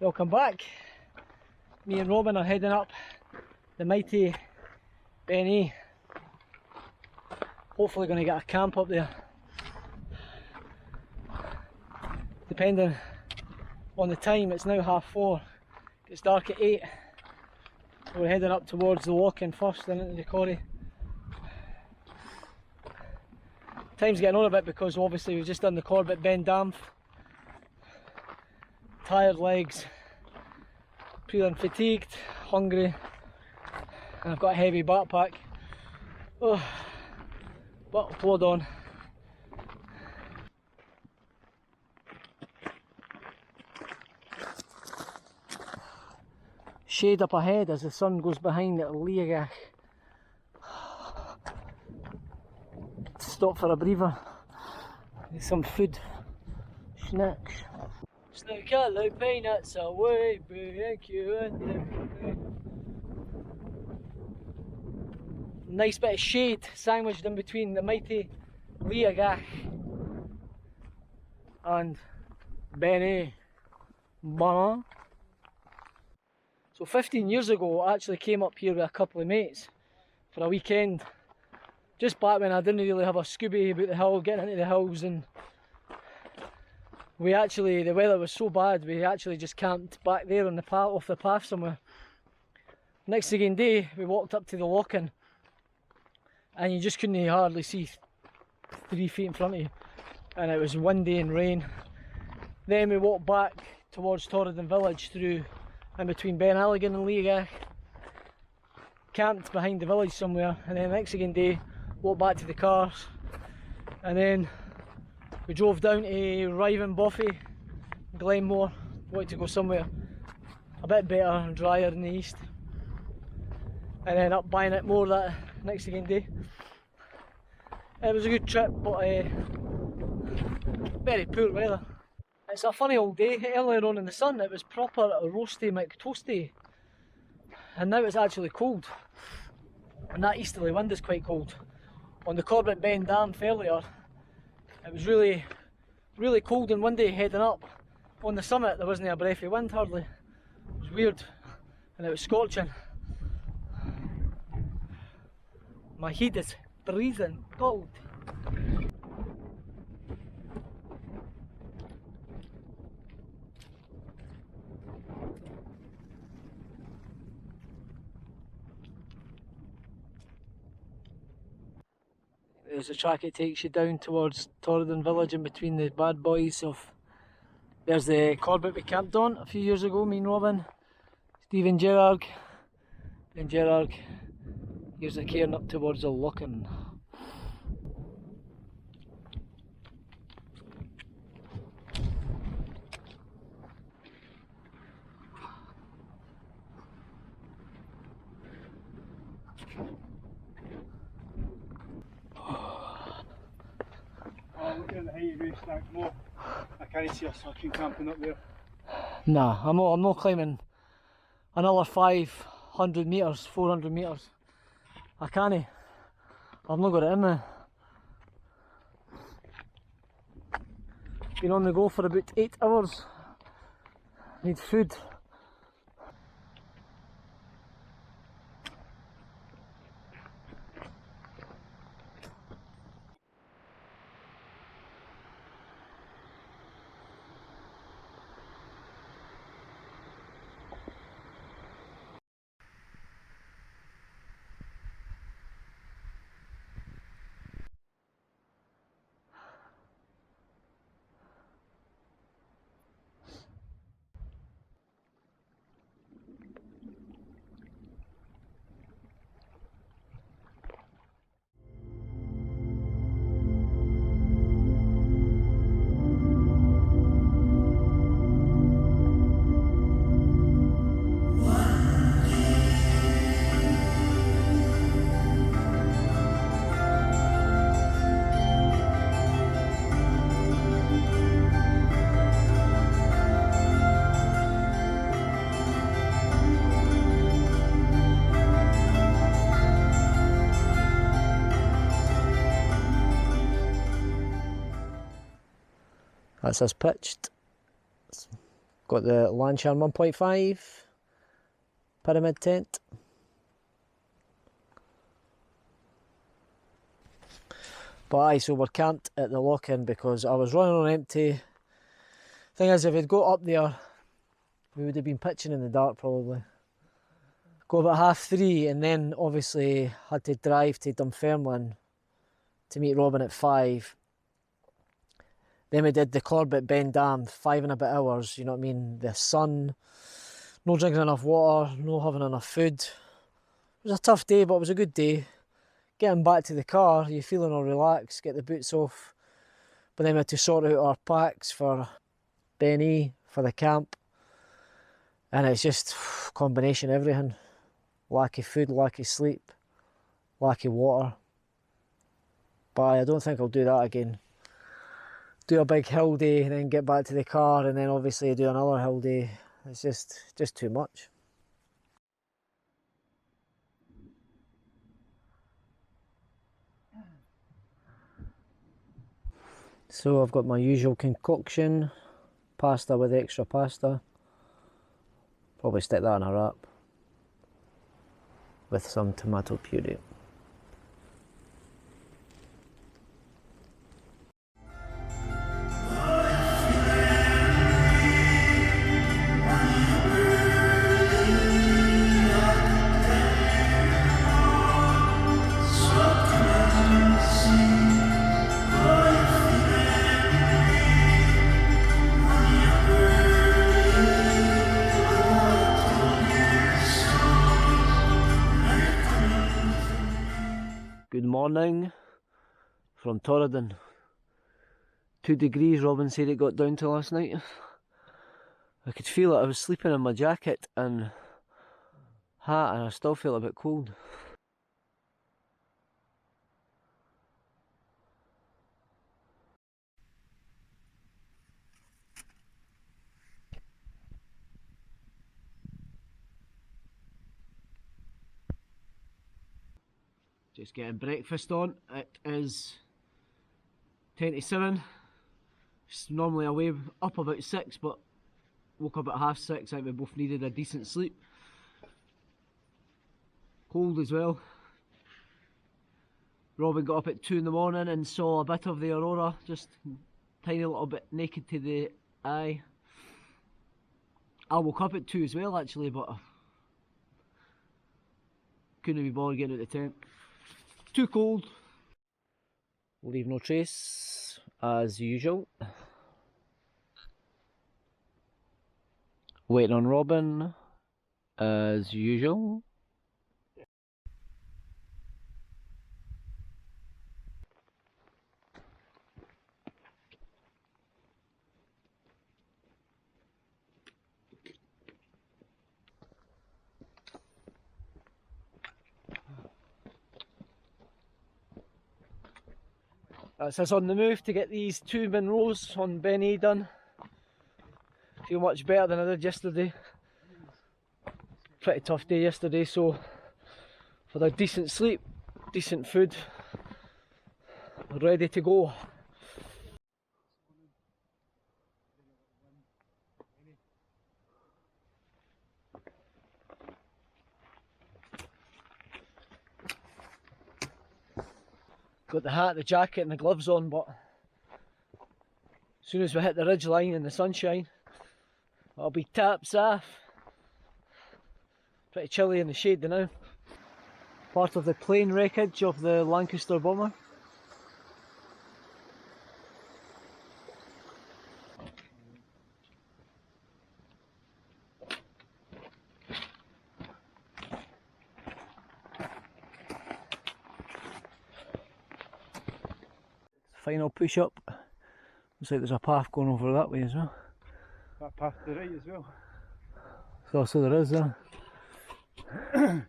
Welcome back. Me and Robin are heading up the mighty Beinn Eighe. Hopefully going to get a camp up there. Depending on the time, it's now 4:30. It's dark at 8. So we're heading up towards the Lagoon first, then into the quarry. Time's getting on a bit because obviously we've just done the Corbett Bend Dam. Tired legs, feeling fatigued, hungry, and I've got a heavy backpack. Oh, but hold on. Shade up ahead as the sun goes behind at Beinn Eighe. Stop for a breather. Get some food, snacks. Snook a low peanuts away, thank you. Nice bit of shade sandwiched in between the mighty Beinn Eighe and Beinn Eighe. So 15 years ago I actually came up here with a couple of mates for a weekend. Just back when I didn't really have a Scooby about the hill, getting into the hills, and the weather was so bad, we actually just camped back there on the path, off the path somewhere. Next again day, we walked up to the Lagoon, and you just couldn't hardly see 3 feet in front of you, and it was windy and rain. Then we walked back towards Torridon village through in between Beinn Eighe and Beinn Eighe, camped behind the village somewhere, and then next again day, walked back to the cars, and then we drove down to Riven Boffey, Glenmore. Wanted to go somewhere a bit better and drier in the east, and then up Beinn Eighe that next again day. It was a good trip, but very poor weather. It's a funny old day. Earlier on in the sun it was proper roasty McToasty, and now it's actually cold, and that easterly wind is quite cold. On the Corbett Bend Dam Fhearchair, it was really cold and windy heading up. On the summit there wasn't a breath of wind hardly. It was weird, and it was scorching. My head is freezing cold. There's a track that takes you down towards Torridon village in between the bad boys of... There's the Corbett we camped on a few years ago, me and Robin, Stephen Gerard, and Gerard. Here's the cairn up towards the Lagoon. Looking at the Munro Ruadh-stac Mòr, I can't see us fucking camping up there. Nah, I'm not climbing another 500 metres, 400 metres. I can't. I've not got it in me. Been on the go for about 8 hours. Need food. That's us pitched. It's Got the Lancashire 1.5 pyramid tent. But aye, so we're camped at the lock-in because I was running on empty. Thing is, if we'd got up there, we would have been pitching in the dark probably. Got about 3:30 and then obviously had to drive to Dunfermline to meet Robin at 5. Then we did the Corbett Beinn Dam, 5 and a bit hours, you know what I mean? The sun, no drinking enough water, no having enough food. It was a tough day, but it was a good day. Getting back to the car, you're feeling all relaxed, get the boots off. But then we had to sort out our packs for Beinn Eighe, for the camp. And it's just combination of everything. Lack of food, lack of sleep, lack of water. But I don't think I'll do that again. Do a big hill day and then get back to the car and then obviously do another hill day. It's just too much. So I've got my usual concoction, pasta with extra pasta. Probably stick that in a wrap with some tomato puree. Good morning from Torridon. 2 degrees, Robin said it got down to last night. I could feel it, I was sleeping in my jacket and hat and I still feel a bit cold. Just getting breakfast on. It is 10 to 7. Just normally away up about 6, but woke up at 6:30. I think we both needed a decent sleep. Cold as well. Robin got up at 2 in the morning and saw a bit of the aurora, just tiny little bit naked to the eye. I woke up at 2 as well actually, but couldn't be bothered getting out of the tent. Too cold. Leave no trace as usual. Waiting on Robin as usual. That's us on the move to get these 2 Munros on Beinn Eighe done. Feel much better than I did yesterday. Pretty tough day yesterday, so for a decent sleep, decent food, ready to go. Got the hat, the jacket and the gloves on, but as soon as we hit the ridge line in the sunshine, I'll be taps off. Pretty chilly in the shade now. Part of the plane wreckage of the Lancaster bomber. Final push up. Looks like there's a path going over that way as well. That path to the right as well. So there is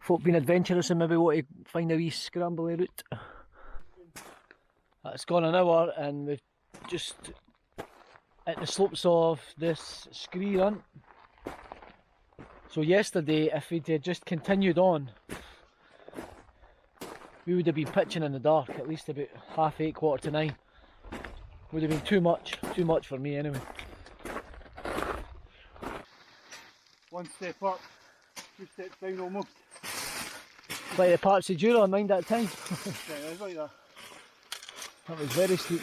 folk being adventurous and maybe want to find a wee scrambly route. It's gone an hour and we've just at the slopes of this scree run. So yesterday, if we'd just continued on, we would have been pitching in the dark at least about 8:30, 9:15. Would have been too much for me anyway. One step up, 2 steps down almost. Like the parts of Jura, mind that time. Yeah, it was like that. That was very steep.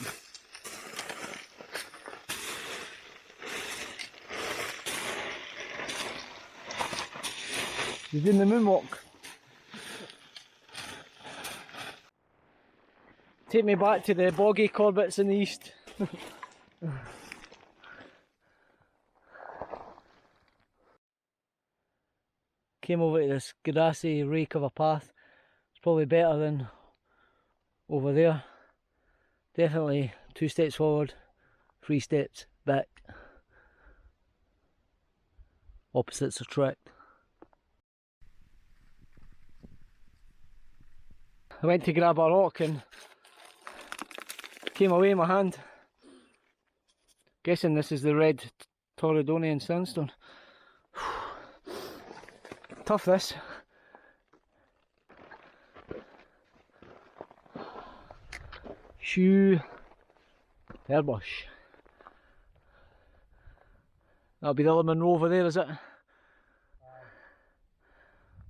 You're doing the moonwalk. Take me back to the boggy Corbetts in the east. Came over to this grassy rake of a path. It's probably better than over there. Definitely 2 steps forward, 3 steps back. Opposites attract. I went to grab a rock and came away in my hand. Guessing this is the red Torridonian sandstone. Tough this. Shoe. Hairbush. That'll be the other Munro over there, is it?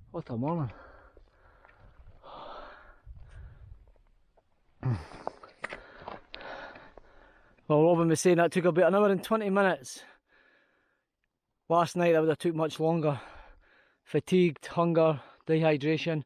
What a morning. Well, Robin was saying that took about an hour and 20 minutes. Last night that would have took much longer. Fatigued, hunger, dehydration.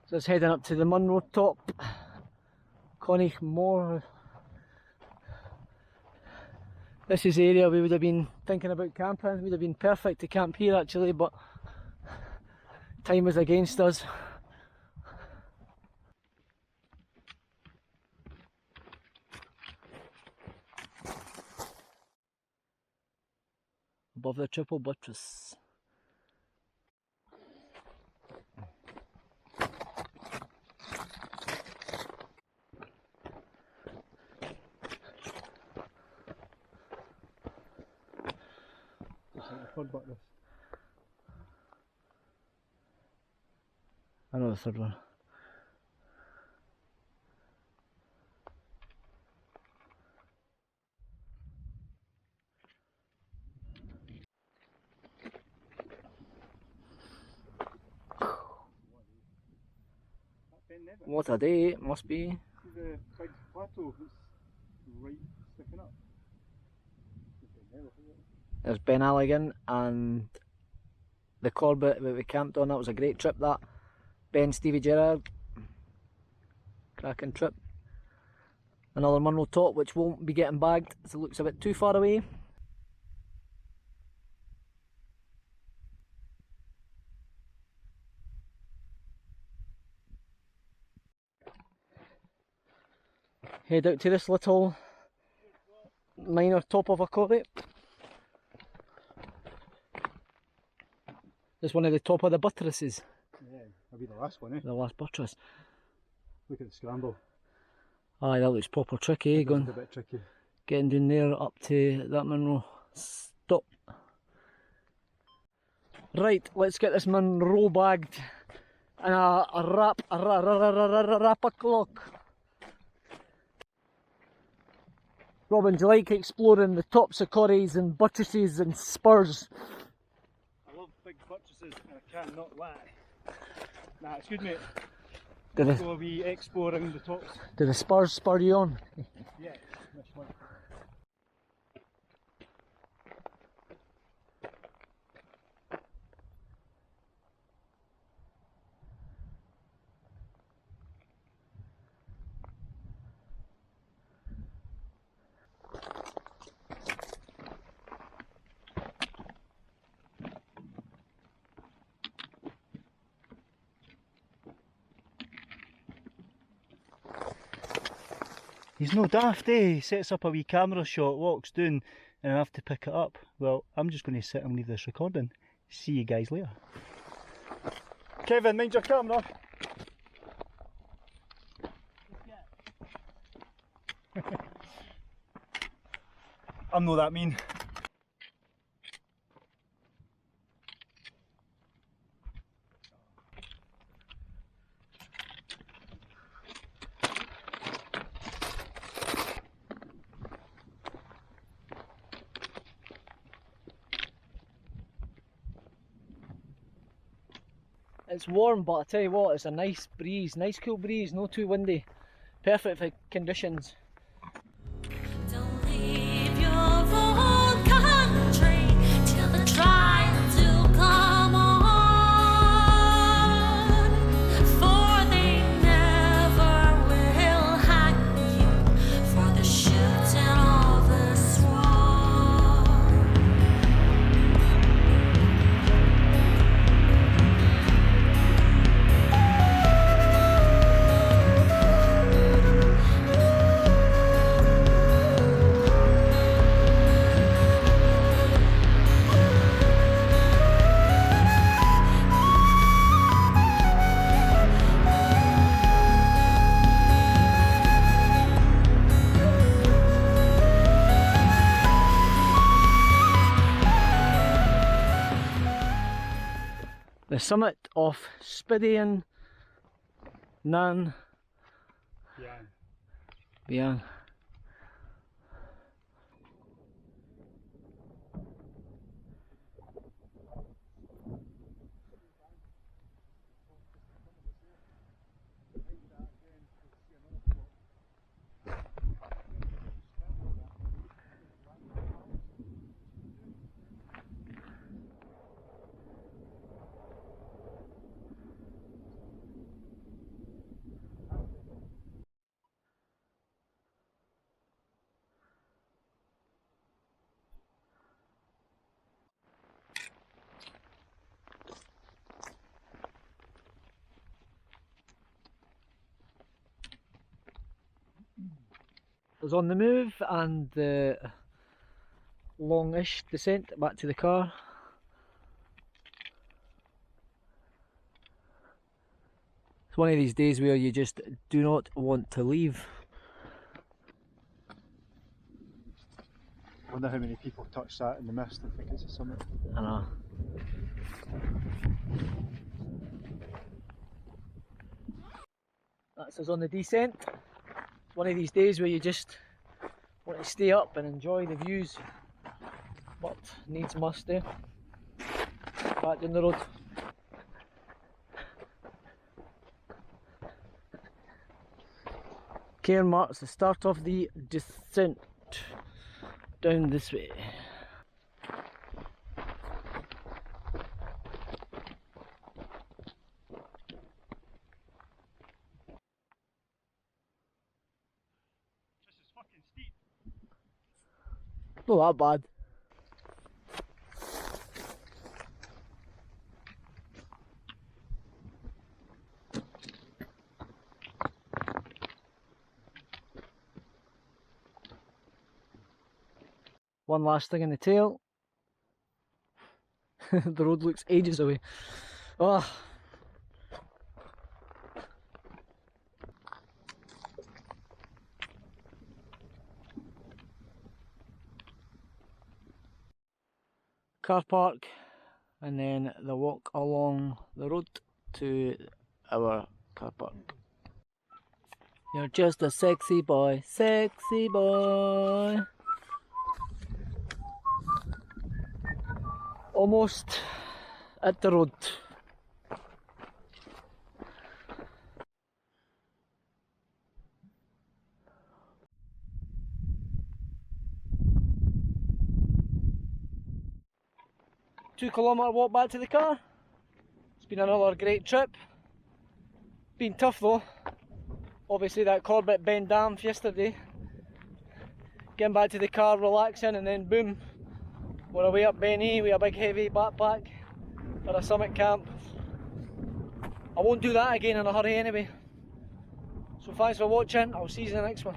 So it's heading up to the Munro top, Coinneach Mhor. This is the area we would have been thinking about camping. It would have been perfect to camp here actually, but time was against us. Above the triple buttress. Buttress. I know the third one. What a day it must be. See the big plateau that's right sticking up. There's Beinn Eighe and the Corbett that we camped on. That was a great trip, that. Ben, Stevie Gerrard. Cracking trip. Another Munro top which won't be getting bagged, so it looks a bit too far away. Head out to this little minor top of a corrie. This one at the top of the buttresses. Yeah, that'll be the last one, eh? The last buttress. Look at the scramble. Aye, that looks proper tricky, eh? Going a bit tricky. Getting down there up to that Munro stop. Right, let's get this Munro bagged and a wrap a clock. Robin, do you like exploring the tops of corries and buttresses and spurs? I love big big buttresses and I cannot lie. Nah, it's good, mate. Did Go a wee expo around the tops. the spurs spur you on? Yeah, much fun. He's no daft, eh? He sets up a wee camera shot, walks down, and I have to pick it up. Well, I'm just going to sit and leave this recording. See you guys later. Kevin, mind your camera. I'm not that mean. It's warm, but I tell you what, it's a nice breeze, nice cool breeze, not too windy. Perfect for conditions. Don't leave your old country till the trials do come on, for they never will hang you for the shooting of the swan. The summit of Spidean Coire Beinn. I was on the move and the longish descent back to the car. It's one of these days where you just do not want to leave. I wonder how many people touch that in the mist and think it's a summit. I know. That's us on the descent. It's one of these days where you just want to stay up and enjoy the views, but needs must do. Back down the road. Coire marks the start of the descent down this way. This is fucking steep. Not that bad. One last thing in the tail. The road looks ages away. Oh. Car park and then the walk along the road to our car park. You're just a sexy boy, sexy boy. Almost at the road. Two-kilometre walk back to the car. It's been another great trip. Been tough though. Obviously that Corbett bent damp yesterday. Getting back to the car, relaxing, and then boom, we're away up Beinn Eighe with a big heavy backpack for a summit camp. I won't do that again in a hurry anyway. So thanks for watching, I'll see you in the next one.